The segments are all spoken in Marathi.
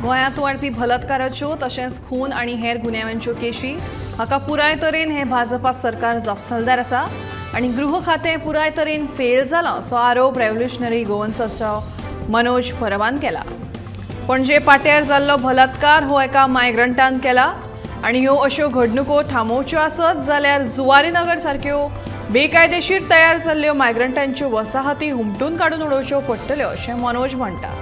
गोंयांत वाडपी बलात्काराच्यो तशेंच खून आनी हेर गुन्यांवांच्यो केशी हाका पुराय तरेन हे भाजपा सरकार जबाबदार आसा आनी गृह खातें पुराय तरेन फेल जालां असो आरोप रेव्होल्युशनरी गोवन्सचो मनोज परबान केला. पणजे पाट्यार जाल्लो बलात्कार हो एका मायग्रंटान केला आनी ह्यो अश्यो घडणुको थांबोवच्यो आसत जाल्यार जुवारी नगर सारक्यो बेकायदेशीर तयार जाल्ल्यो मायग्रंटांच्यो वसाहती हुमटून काडून उडोवच्यो पडटल्यो अशें मनोज म्हणटा.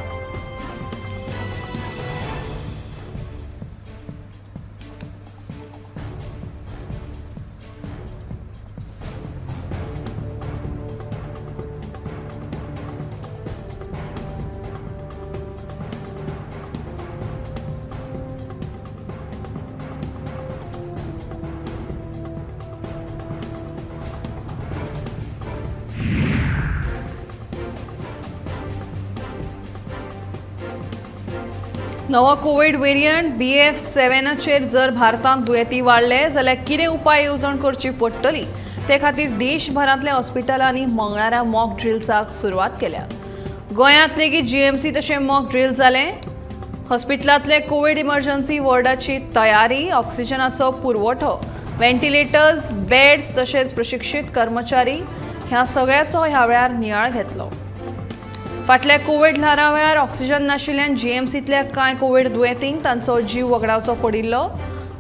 नवो कोविड व्हेरियंट BF7चेर जर भारतांत दुयेंती वाडले जाल्यार कितें उपाय येवजण करची पडटली ते खातीर देशभरांतल्या हॉस्पिटलांनी मंगळारा मॉक ड्रिल्साक सुरवात केल्या. गोंयांत लेगीत GMC तशें मॉक ड्रिल जालें. हॉस्पिटलांतले कोविड इमर्जन्सी वॉर्डाची तयारी, ऑक्सिजनाचो पुरवठो, व्हेंटिलेटर्स, बेड्स तशेंच प्रशिक्षीत कर्मचारी ह्या सगळ्याचो ह्या वेळार नियाळ घेतलो. फाटल्या कोविड ल्हारा वेळार ऑक्सिजन नाशिल्ल्यान GMCतल्या कांय कोविड दुयेंतींक तांचो जीव वगडावचो पडिल्लो.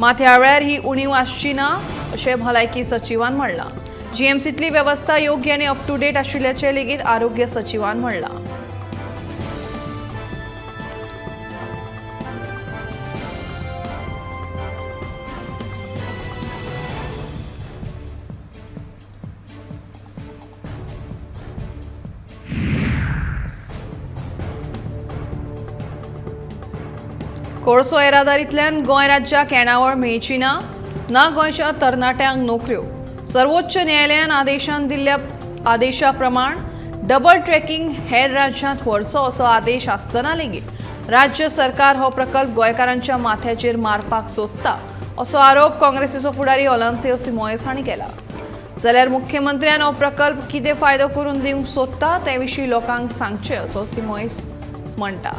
मात ह्या वेळार ही उणीव आसची ना अशें भलायकी सचिवान म्हणलां. GMCतली वेवस्था योग्य आनी अप टू डेट आशिल्ल्याचें लेगीत आरोग्य सचिवान म्हणलां. कोळसो येरादारींतल्यान गोंय राज्याक येणावळ मेळची ना गोंयच्या तरणाट्यांक नोकऱ्यो. सर्वोच्च न्यायालयान आदेशान दिल्ल्या आदेशा प्रमाण डबल ट्रॅकिंग हेर राज्यांत व्हरचो असो आदेश आसतना लेगीत राज्य सरकार हो प्रकल्प गोंयकारांच्या माथ्याचेर मारपाक सोदता असो आरोप काँग्रेसीचो फुडारी ओलंसियो सिमोयस हांणी केला. जाल्यार मुख्यमंत्र्यान हो प्रकल्प कितें फायदो करून दिवंक सोदता ते विशीं लोकांक सांगचें असो सिमोयस म्हणटा.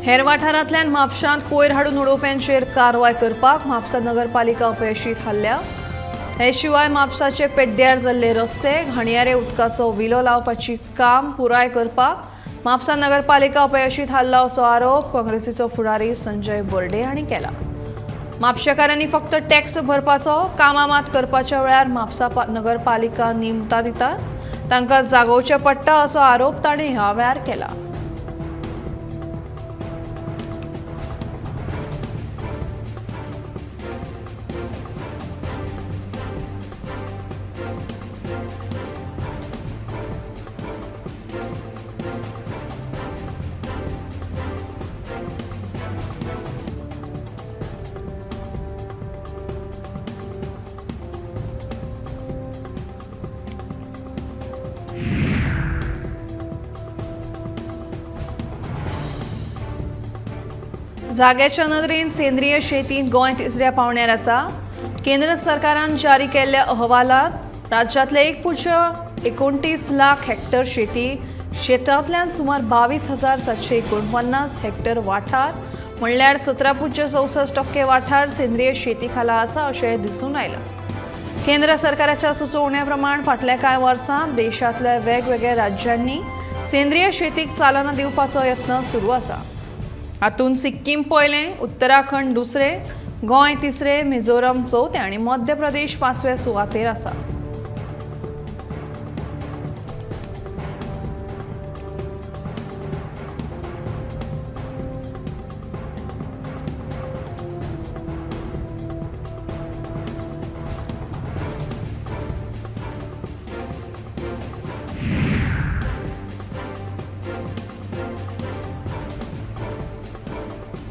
हेर वाठारांतल्यान म्हापशांत कोयर हाडून उडोवप्यांचेर कारवाय करपाक म्हापसा नगरपालिका अपयशी थारल्या. हे शिवाय म्हापसाचे पेड्ड्यार जाल्ले रस्ते, घाणयारे उदकाचो विलो लावपाची काम पुराय करपाक म्हापसा नगरपालिका अपयशी थारला असो आरोप काँग्रेसीचो फुडारी संजय बोर्डे हांणी केला. म्हापशेकारांनी फक्त टॅक्स भरपाचो, कामां मात करपाच्या वेळार म्हापसा नगरपालिका निमतां दिता, तांकां जागोवचें पडटा असो आरोप ताणें ह्या वेळार केला. जाग्याच्या नदरेन सेंद्रीय शेतींत गोंय तिसऱ्या पावंड्यार आसा. केंद्र सरकारान जारी केल्ल्या अहवालांत राज्यांतले 1.29 लाख हेक्टर शेतांतल्यान सुमार 22,749 हेक्टर वाठार म्हणल्यार 17.64% वाठार सेंद्रीय शेती खाला आसा अशें दिसून आयलां. केंद्र सरकाराच्या सुचोवण्या प्रमाण फाटल्या कांय वर्सांत देशांतल्या वेगवेगळ्या राज्यांनी सेंद्रीय शेतीक चालना दिवपाचो यत्न सुरू आसा. हातूंत सिक्कीम पयलें, उत्तराखंड दुसरें, गोंय तिसरें, मिझोराम चवथें आनी मध्य प्रदेश 5व्या सुवातेर आसा.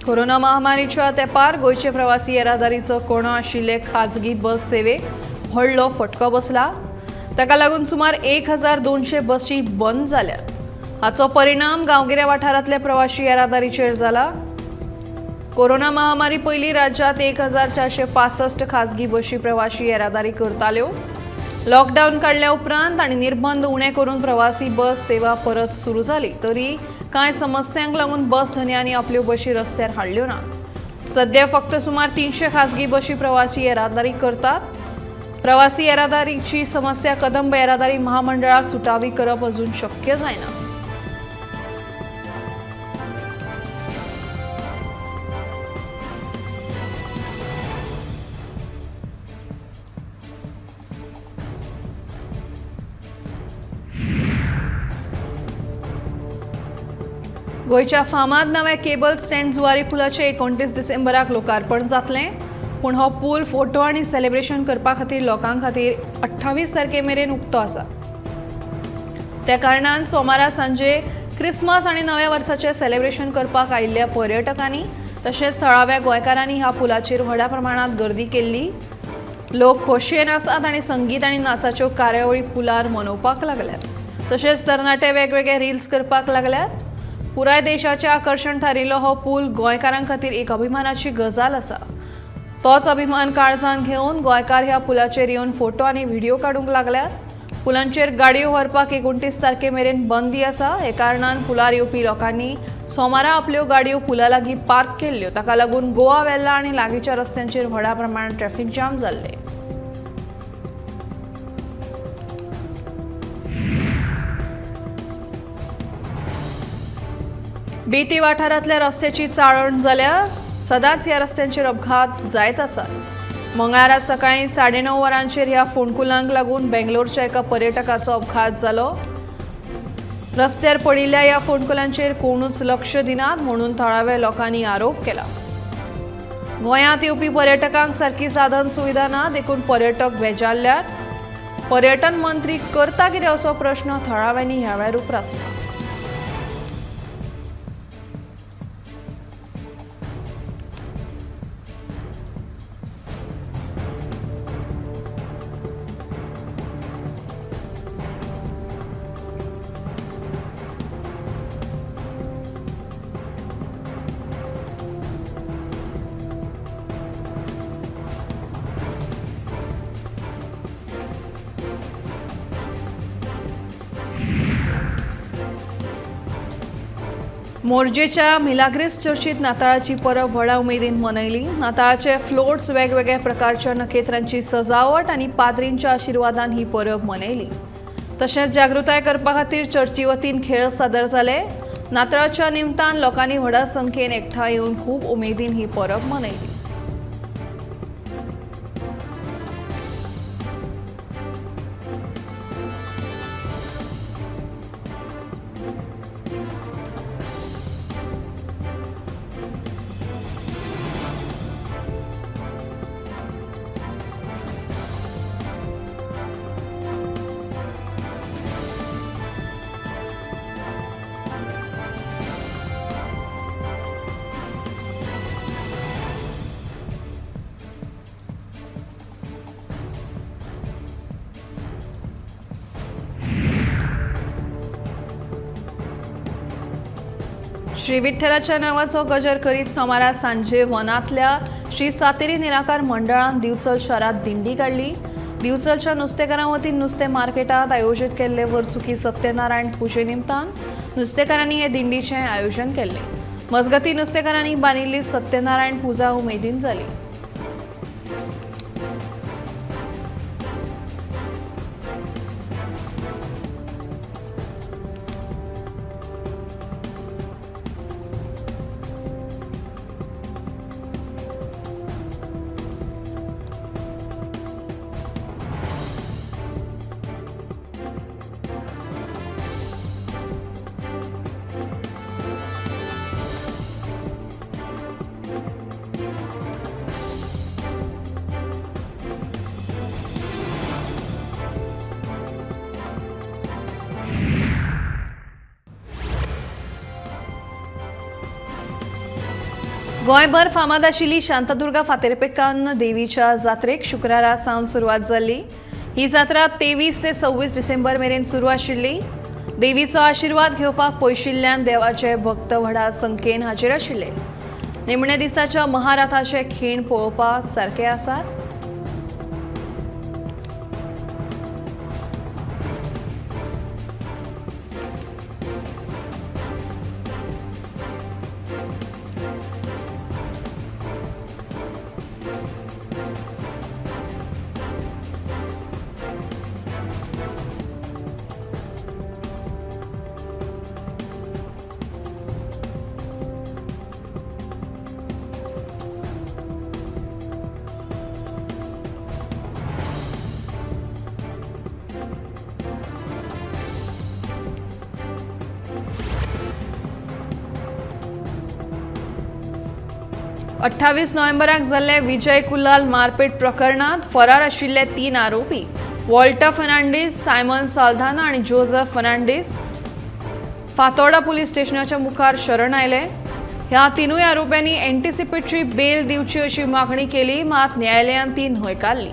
कोरोना महामारीच्या तेंपार गोंयचे प्रवासी येरादारीचो कोणो आशिल्ले खाजगी बस सेवेक व्हडलो फटको बसला. ताका लागून सुमार 1200 बसी बंद जाल्यात. हाचो परिणाम गांवगिऱ्या वाठारांतल्या प्रवासी येरादारीचेर जाला. कोरोना महामारी पयलीं राज्यांत 1465 खाजगी बसी प्रवासी येरादारी करताल्यो. लॉकडावन काडल्या उपरांत आनी निर्बंध उणे करून प्रवासी बस सेवा परत सुरू जाली, तरी कांय समस्यांक लागून बस धन्यांनी आपल्यो बसी रस्त्यार हाडल्यो ना. सध्या फक्त सुमार 300 खाजगी बसी प्रवासी येरादारी करतात. प्रवासी येरादारीची समस्या कदंब येरादारी महामंडळाक सुटावी करप अजून शक्य जायना. गोयच्या फामाद नव्या केबल स्टँड जुवारी पुलाचे 29 डिसेंबराक लोकार्पण जातलें, पूण हो पूल फोटो आनी सेलिब्रेशन करपा खातीर लोकां खातीर 28 तारखे मेरेन उक्तो आसा. त्या कारणान सोमारा सांजे क्रिसमस आनी नव्या वर्साचें सेलिब्रेशन करपाक आयिल्ल्या पर्यटकांनी तशेंच थळाव्या गोंयकारांनी ह्या पुलाचेर व्हड्या प्रमाणांत गर्दी केल्ली. लोक खोशयेन आसात आनी संगीत आनी नाचाच्यो कार्यावळी पुलार मनोवपाक लागल्यात. तशेंच तरणाटे वेगवेगळे रील्स करपाक लागल्यात. पुराय देशाचें आकर्शण थारिल्लो हो पूल गोंयकारां खातीर एक अभिमानाची गजाल आसा. तोच अभिमान काळजांत घेवन गोंयकार ह्या पुलाचेर येवन फोटो आनी व्हिडिओ काडूंक लागल्यात. पुलांचेर गाडयो व्हरपाक 29 तारखे मेरेन बंदी आसा. हे कारणान पुलार येवपी लोकांनी सोमारा आपल्यो गाडयो पुला लागीं पार्क केल्ल्यो. ताका लागून गोवा वेल्हा आनी लागींच्या रस्त्यांचेर व्हड्या प्रमाणात ट्रॅफिक जाम जाल्ले. बीटी वाठारांतल्या रस्त्याची चाळण जाल्या. सदांच ह्या रस्त्यांचेर अपघात जायत आसात. मंगळारा सकाळीं 9:30 वरांचेर ह्या फोंडकुलांक लागून बेंगलोरच्या एका पर्यटकाचो अपघात जालो. रस्त्यार पडिल्ल्या ह्या फोंडकुलांचेर कोणूच लक्ष दिनात म्हणून थळाव्या लोकांनी आरोप केला. गोंयांत येवपी पर्यटकांक सारकी साधन सुविधा ना, देखून पर्यटक बेजारल्यात. पर्यटन मंत्री करता कितें असो प्रश्न थळाव्यांनी ह्या वेळार उपरासला. मोर्जेच्या मिलाग्रिस चर्चीत नाताळाची परब व्हडा उमेदीन मनयली. नाताळाचे फ्लोट्स, वेगवेगळ्या प्रकारच्या नखेत्रांची सजावट आनी पाद्रींच्या आशिर्वादान ही परब मनयली. तशेंच जागृताय करपा खातीर चर्ची वतीन खेळ सादर जाले. नाताळाच्या निमतान लोकांनी व्हडा संख्येन एकठांय येवन खूब उमेदीन ही परब मनयली. श्री विठ्ठलाच्या नावाचो गजर करीत सोमारा सांजे वनांतल्या श्री सातेरी निराकार मंडळान दिवचल शारांत दिंडी काडली. दिवचलच्या नुस्तेकारां वतीन नुस्तें मार्केटांत आयोजीत केल्ले वर्सुकी सत्यनारायण पुजे निमतान नुस्तेकारांनी हे दिंडीचें आयोजन केल्लें. मजगतीं नुस्तेकारांनी बांदिल्ली सत्यनारायण पुजा उमेदीन जाली. गोंयभर फामाद आशिल्ली शांतादुर्गा फातर्पेकान्न देवीच्या जात्रेक शुक्रारा सावन सुरवात जाल्ली। ही जात्रा 23 ते 26 डिसेंबर मेरेन सुरू आशिल्ली। देवीचो आशीर्वाद घेवपाक पयशिल्ल्यान देवाचे भक्त व्हडा संख्येन हाजीर आशिल्ले। निमणे दिसाच्या महाराथाचे खीण पळोवपा सारखे आसात। 28 नोव्हेंबराक जाल्ले विजय कुल्लाल मारपेट प्रकरणात फरार आशिल्ले 3 आरोपी वॉल्टर फर्नांडीस, सायमन साल्धाना आणि जोसेफ फर्नांडीस फातोर्डा पुलीस स्टेशनाच्या मुखार शरण आयले। ह्या तिनूय आरोप्यांनी एंटिसिपेटरी बेल दिवची अशी मागणी केली, मात न्यायालयान ती न्हयकारली।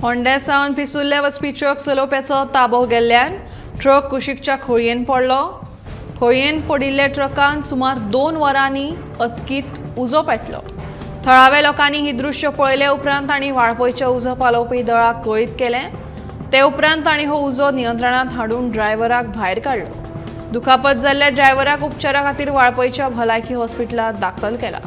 होंड्या सावन पिसुल्ले वचपी ट्रक चलोवप्याचो ताबो गेल्ल्यान ट्रक कुशीकच्या खोळयेन पडलो। खोळयेन पडिल्ल्या ट्रकान सुमार 2 वरांनी अचकीत उजो पेटलो। थळाव्या लोकांनी ही दृश्य पळयले उपरांत तांणी वाळपयच्या उजो पालोवपी दळाक कळीत केलें। ते उपरांत तांणी हो उजो नियंत्रणांत हाडून ड्रायव्हराक भायर काडलो। दुखापत जाल्ल्या ड्रायव्हराक उपचारा खातीर वाळपयच्या भलायकी हॉस्पिटलांत दाखल केला।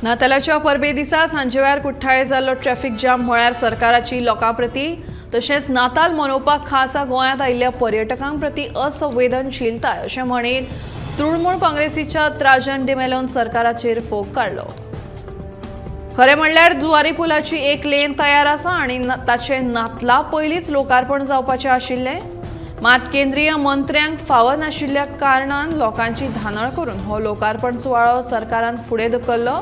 नातालाच्या परबे दिसा सांजेवेळार कुठ्ठाळे जाल्लो ट्रॅफिक जाम म्हळ्यार सरकाराची लोकां प्रती तशेंच नाताल मनोवपाक खासा गोंयांत आयिल्ल्या पर्यटकांक प्रती असंवेदनशीलताय अशें म्हणीत तृणमूल काँग्रेसीच्या त्राजन डिमेलोन सरकाराचेर फोग काडलो। खरें म्हणल्यार जुवारी पुलाची एक लेन तयार आसा आनी ताचे नातला पयलींच लोकार्पण जावपाचें आशिल्लें, मात केंद्रीय मंत्र्यांक फावो नाशिल्ल्या कारणान लोकांची धांदळ करून हो लोकार्पण सुवाळो सरकारान फुडें धुकल्लो।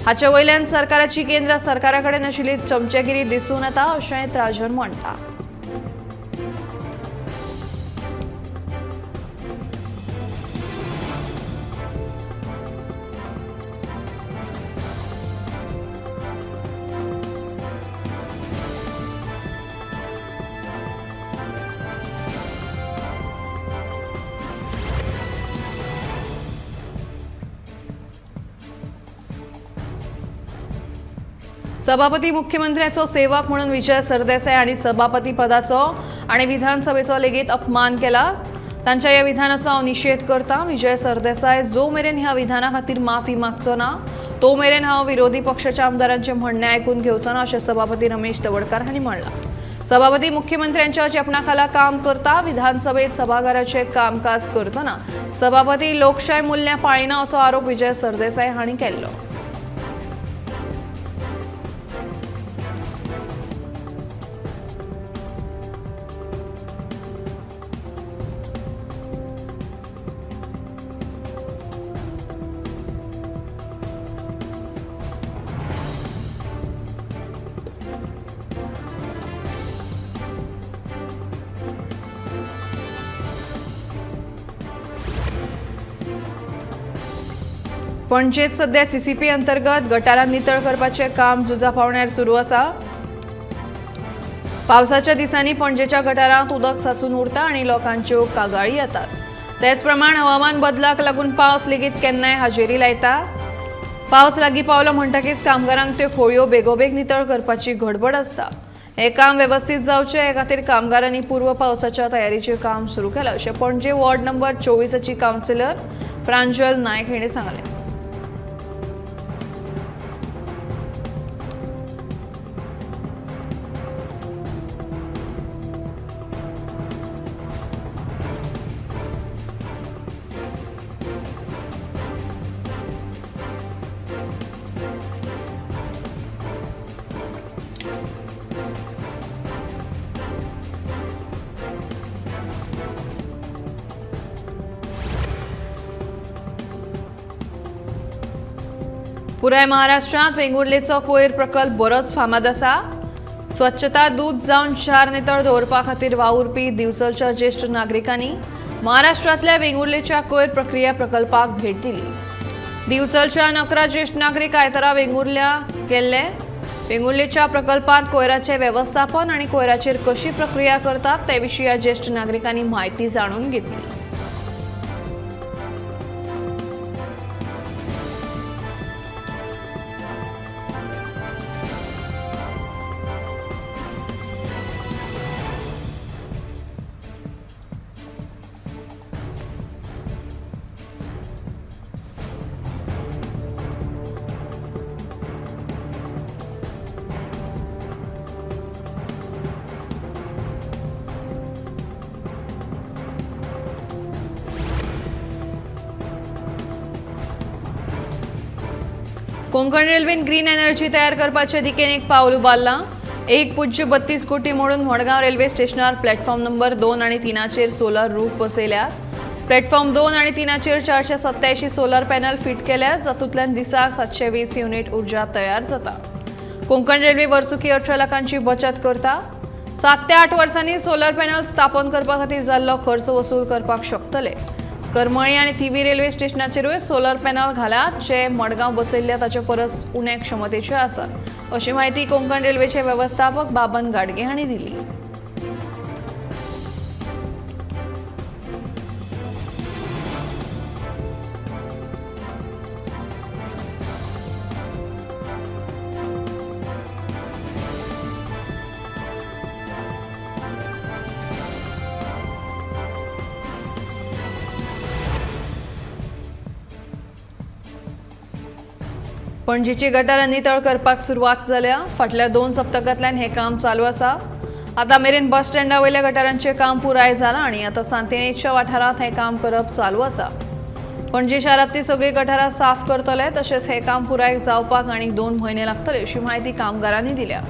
हाचे वयल्यान सरकाराची केंद्र सरकारा कडेन आशिल्ली चमचेगिरी दिसून येता अशें त्राजन म्हणटा। सभापती मुख्यमंत्र्याचो सेवक म्हणून विजय सरदेसाय आणि सभापती पदाचो आणि विधानसभेचो लेगीत अपमान केला। तांच्या ह्या विधानाचो हांव निषेध करता। विजय सरदेसाय जो मेरेन ह्या विधाना खातीर माफी मागचो ना तो मेरेन हांव विरोधी पक्षाच्या आमदारांचे म्हणणे आयकून घेवचो ना अशें सभापती रमेश तवडकार हांणी म्हणलां। सभापती मुख्यमंत्र्यांच्या जेपणाखाला काम करता। विधानसभेत सभाघराचे कामकाज करतना सभापती लोकशाय मूल्य पाळिना असो आरोप विजय सरदेसाय हांणी केल्लो। पणजेत सध्या सीसीपी अंतर्गत गटारां नितळ करपाचें काम जुजा पावण्यार सुरू आसा. पावसाच्या दिसांनी पणजेच्या गटारांत उदक साचून उरता आनी लोकांच्यो कागाळी येतात. तेच प्रमाण हवामान बदलाक लागून पावस लेगीत केन्नाय हाजेरी लायता. पावस लागीं पावलो म्हणटकीच कामगारांक त्यो खोळयो बेगोबेग नितळ करपाची गडबड आसता. हे काम वेवस्थीत जावचें हे खातीर कामगारांनी पूर्व पावसाच्या तयारीचें काम सुरू केलां अशें पणजे वॉर्ड नंबर 24ची कावन्सिलर प्रांजल नायक हाणें सांगलें. पुराय महाराष्ट्रात वेंगुर्लेचो कोयर प्रकल्प बरोच फामाद आसा. स्वच्छता दूत जावन शार नितळ दवरपा खातीर वावुरपी दिवचलच्या ज्येष्ठ नागरिकांनी महाराष्ट्रांतल्या वेंगुर्लेच्या कोयर प्रक्रिया प्रकल्पाक भेट दिली. दिवचलच्या 11 ज्येष्ठ नागरिक आयतारा वेंगुर्ल्या गेल्ले. वेंगुर्लेच्या प्रकल्पांत कोयराचें वेवस्थापन आनी कोयराचेर कशी प्रक्रिया करतात ते विशीं ह्या ज्येष्ठ नागरिकांनी म्हायती जाणून घेतली. कोंकण रेल्वेन ग्रीन एनर्जी तयार करपाचे दिकेन एक पावल उबारलां. 1.32 कोटी मोडून मडगांव रेल्वे स्टेशनार प्लॅटफॉर्म नंबर 2 आनी 3 सोलर रूफ बसयल्यात. प्लॅटफॉर्म 2 आनी 3 487 सोलर पॅनल फिट केल्यात, जातूंतल्यान दिसाक 720 युनिट उर्जा तयार जाता. कोंकण रेल्वे वर्सुकी 18 लाखांची बचत करता. 7 ते 8 वर्सांनी सोलर पॅनल स्थापन करपा खातीर जाल्लो खर्च वसूल करपाक शकतले. करमळी आनी थिवी रेल्वे स्टेशनाचेरूय सोलर पॅनल घाल्यात, जे मडगांव बसयल्ल्या ताचे परस उणे क्षमतेचे आसात, अशी माहिती कोंकण रेल्वेचे वेवस्थापक बाबन गाडगे हांणी दिली. पणजेची गटारां नितळ करपाक सुरवात जाल्या. फाटल्या 2 सप्तकांतल्यान हे काम चालू आसा. आतां मेरेन बस स्टँडा वयल्या गटारांचें काम पुराय जालां आनी आतां सांतेनेच्या वाठारांत हें काम करप चालू आसा. पणजे शारांतली सगळीं गटारां साफ करतले, तशेंच हें काम पुराय जावपाक आनीक 2 म्हयने लागतले अशी माहिती कामगारांनी दिल्या.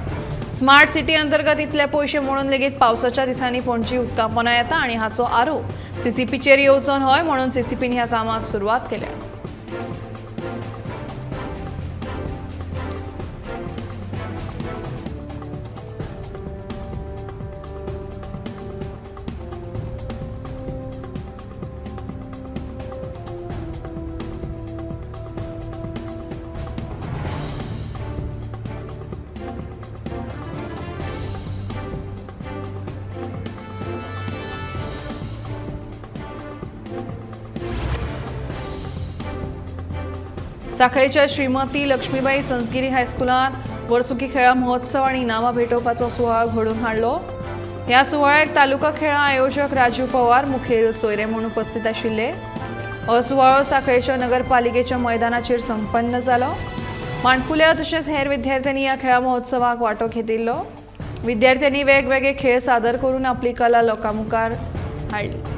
स्मार्ट सिटी अंतर्गत इतले पयशे म्हणून लेगीत पावसाच्या दिसांनी पणजी उदका पोंदा येता आनी हाचो आरोप सीसीपीचेर येवचो न्हय म्हणून सीसीपीन ह्या कामाक सुरवात केल्या. सांखळेच्या श्रीमती लक्ष्मीबाई संस्गिरी हायस्कुलांत वर्सुकी खेळा महोत्सव आनी इनामां भेटोवपाचो सुवाळो घडोवन हाडलो. ह्या सुवाळ्याक तालुका खेळा आयोजक राजू पवार मुखेल सोयरे म्हूण उपस्थित आशिल्ले. हो सुवाळो सांखळेच्या नगरपालिकेच्या मैदानाचेर संपन्न जालो. माणकुल्या तशेंच हेर विद्यार्थ्यांनी ह्या खेळा महोत्सवाक वांटो घेतिल्लो. विद्यार्थ्यांनी वेगवेगळे खेळ सादर करून आपली कला लोकांमुखार हाडली.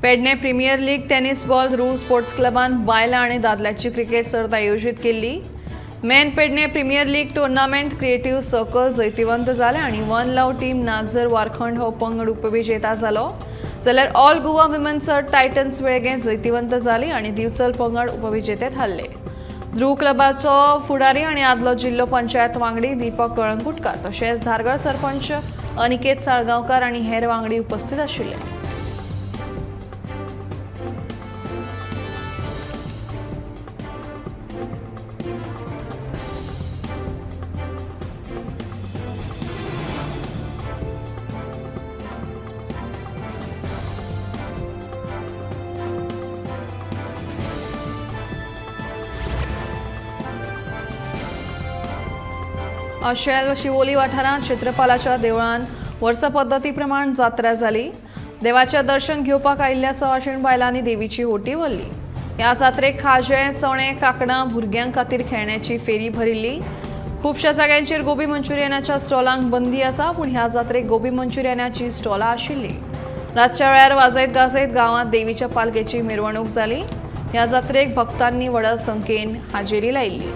Pedne premier league tennis ball रू स्पोर्ट्स क्लबान बायलां आनी दादल्यांची क्रिकेट सर्त आयोजीत केल्ली. Men Pedne premier league tournament creative circle जैतिवंत जालें आनी one love team Nagzar Varkhand हो पंगड उपविजेता जालो. जाल्यार all Goa women's Titans Velge जैतिवंत जाली आनी दिवचल पंगड उपविजेते थारले. ध्रुव क्लबाचो फुडारी आनी आदलो जिल्लो पंचायत वांगडी दीपक कळंगुटकार तशेंच धारगळ सरपंच अनिकेत साळगांवकार आनी हेर वांगडी उपस्थित आशिल्ले. अशेल शिवोली वाठारांत क्षेत्रपालाच्या देवळान वर्सा पद्दती प्रमाण जात्रा जाली. देवाचें दर्शन घेवपाक आयिल्ल्या सवाशीण बायलांनी देवीची ओटी व्हरली. ह्या जात्रेक खाजें चणे कांकणां भुरग्यां खातीर खेळण्याची फेरी भरिल्ली. खुबश्या जाग्यांचेर गोबी मंचुरियनाच्या स्टॉलांक बंदी आसा, पूण ह्या जात्रेक गोबी मंचुरियनाची स्टॉलां आशिल्ली. रातच्या वेळार वाजयत गाजयत गांवांत देवीच्या पालखेची मिरवणूक जाली. ह्या जात्रेक भक्तांनी व्हड संख्येन हाजेरी लायिल्ली.